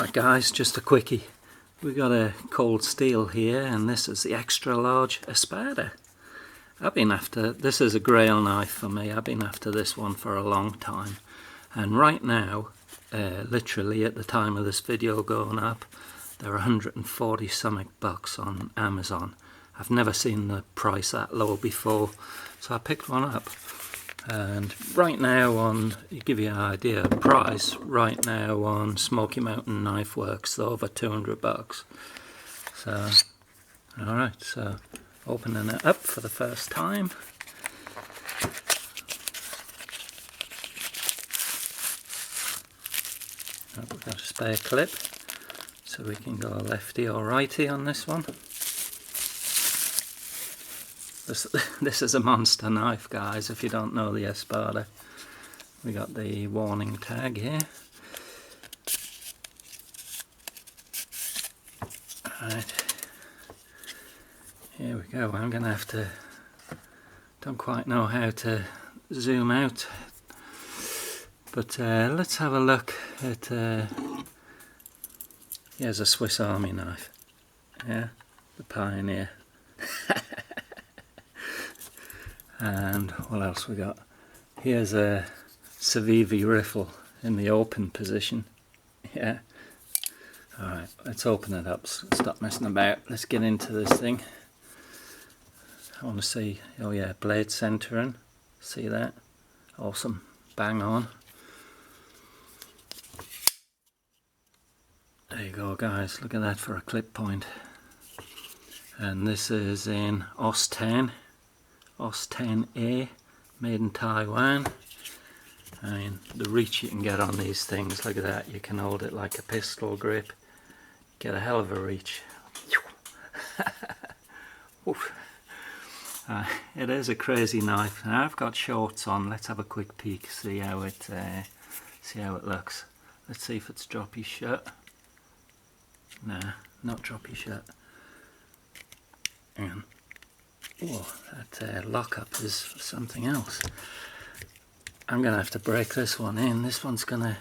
Right guys, just a quickie. We got a cold steel here, and this is the extra large ESPADA. I've been after, this is a grail knife for me. I've been after this one for a long time, and right now, literally at the time of this video going up, they're 140 something bucks on Amazon. I've never seen the price that low before, so I picked one up. And right now on, to give you an idea of price, right now on Smoky Mountain Knife Works, they're over 200 bucks. So, alright, so opening it up for the first time. Oh, we've got a spare clip, so we can go lefty or righty on this one. This is a monster knife, guys, if you don't know the ESPADA. We got the warning tag here. Alright, here we go. I'm going to have to, don't quite know how to zoom out, but let's have a look at, here's a Swiss Army knife, yeah, the Pioneer. And what else we got? Here's a Civivi riffle in the open position. Yeah. Alright, let's open it up. Stop messing about. Let's get into this thing. I want to see, oh yeah, blade centering. See that? Awesome. Bang on. There you go, guys. Look at that for a clip point. And this is in OS 10. OS 10A, made in Taiwan. I mean, the reach you can get on these things, look at that, you can hold it like a pistol grip, get a hell of a reach. It is a crazy knife. Now I've got shorts on, let's have a quick peek, see how it looks. Let's see if it's droppy shut. Nah, not droppy shut. And oh, that lockup is something else. I'm going to have to break this one in. This one's going to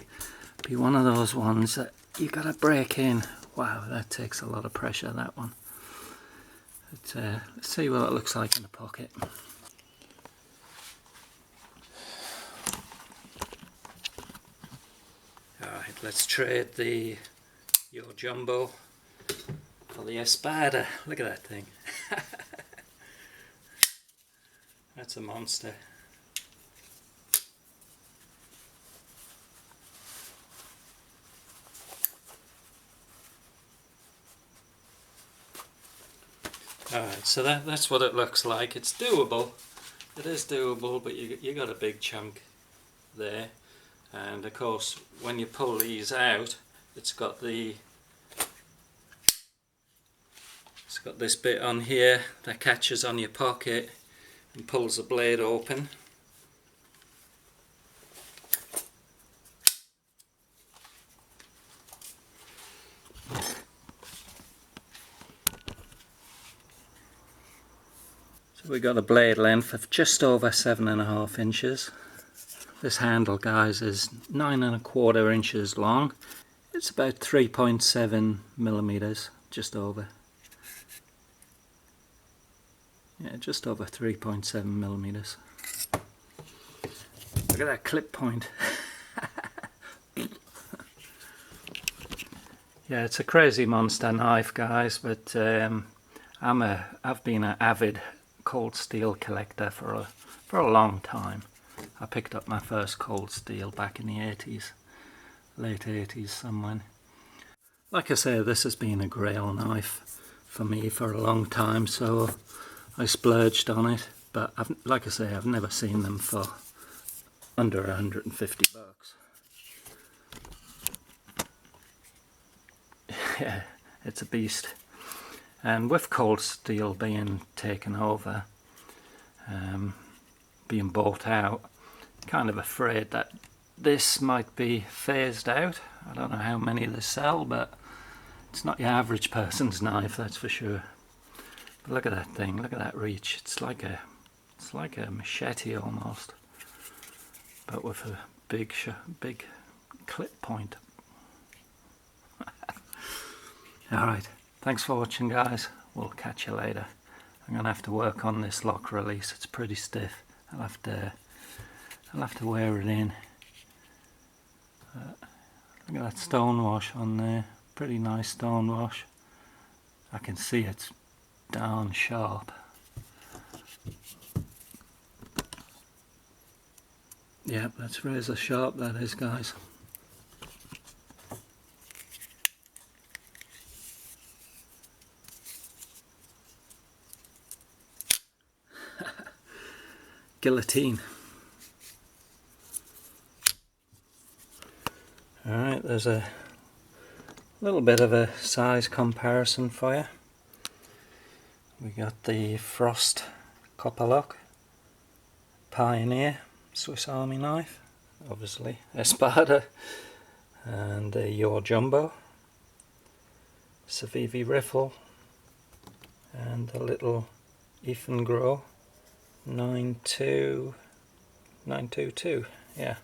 be one of those ones that you got to break in. Wow, that takes a lot of pressure, that one. But, let's see what it looks like in the pocket. Alright, let's trade the Yo Jumbo for the ESPADA. Look at that thing. That's a monster. Alright, so that's what it looks like. It's doable. It is doable, but you got a big chunk there. And of course, when you pull these out, it's got this bit on here that catches on your pocket and pulls the blade open. So we got a blade length of just over 7.5 inches. This handle, guys, is 9.25 inches long. It's about 3.7 millimeters, just over. Yeah, just over 3.7 millimeters. Look at that clip point. Yeah, it's a crazy monster knife, guys, but I've been an avid cold steel collector for a long time. I picked up my first cold steel back in the 80s, late 80s somewhere. Like I say, this has been a grail knife for me for a long time, so I splurged on it, but like I say, I've never seen them for under 150 bucks. Yeah, it's a beast. And with cold steel being taken over, being bought out, kind of afraid that this might be phased out. I don't know how many they sell, but it's not your average person's knife, that's for sure. But look at that thing, look at that reach. It's like a machete almost, but with a big clip point. Alright, thanks for watching guys, we'll catch you later. I'm going to have to work on this lock release, it's pretty stiff. I'll have to wear it in. Look at that stone wash on there, pretty nice stone wash. I can see it's darn sharp. Yep, that's razor sharp that is guys. Guillotine. Alright, there's a little bit of a size comparison for you. We got the Frost copper lock, Pioneer Swiss Army knife, obviously ESPADA, and your Jumbo, Civivi Riffle, and the little Ethan Grow 922, yeah.